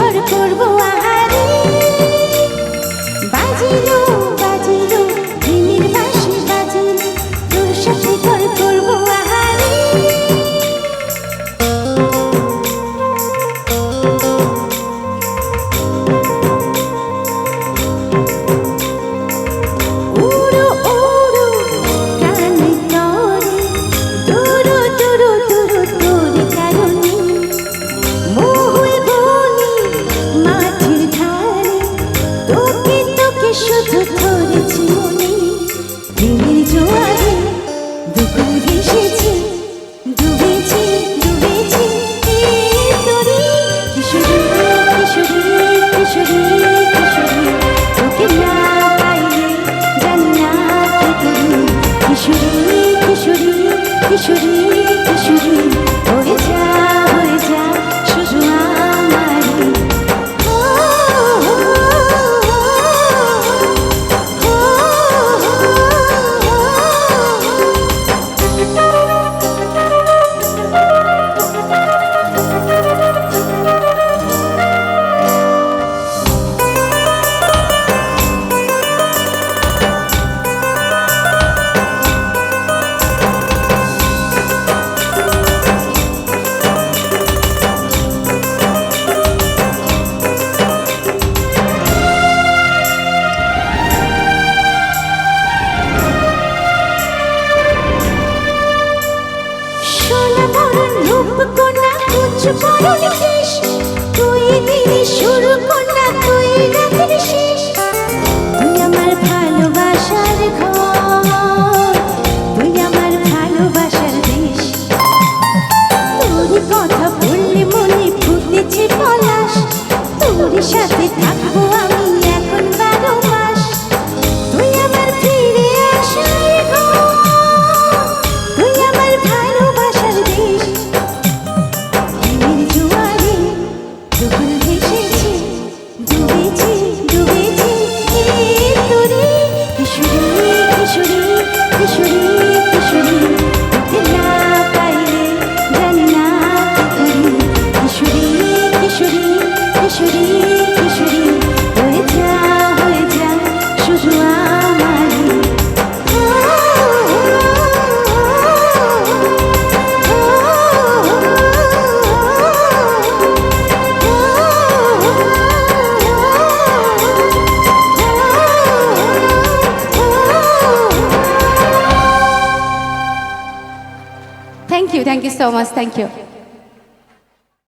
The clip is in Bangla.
ঘর করবো আহারে বাজিলো বাজিলো দিনের বাঁশি বাজিলো তোর সাথে ঘর করবো আহারে উড়ো উড়ো প্রাণে তরে দুরু দুরু দুরু তোর কারণে মহুল বনি মাটির ধারে তোকে তোকে শুধু ধরেছি মনে দিনের জোয়ারে দুপুর ভেসেছে ডুবেছি ডুবেছি তোরে কিশোরী কিশোরী কিশোরী কিশোরী তোকে না পাইলে জানি না কি করি কিশোরী কিশোরী কিশোরী কিশোরী হয়ে যা শুধু আমারই রূপকন্যা কুচ পরন কেশ তুই দিনে শুরু কন্যা তুই রাতের শেষ তুই আমার ভালোবাসার ঘর তুই আমার ভালোবাসার দেশ তোর কথা বললে মনে ফুটেছে পলাশ তোর সাথে থাকবো আমি এখন 12 মাস তুই আমার ফিরে আসার ঘর তুই আমার ভালোবাসার দেশ দুপুর ভেসেছি ডুবেছি ডুবেছি তোরে কিশোরী কিশোরী কিশোরী কিশোরী তোকে না পাইলে জানি না কি করি কিশোরী কিশোরী কিশোরী কিশোরী হয়ে যা শুধু আমারই Thank you so much. Thank you.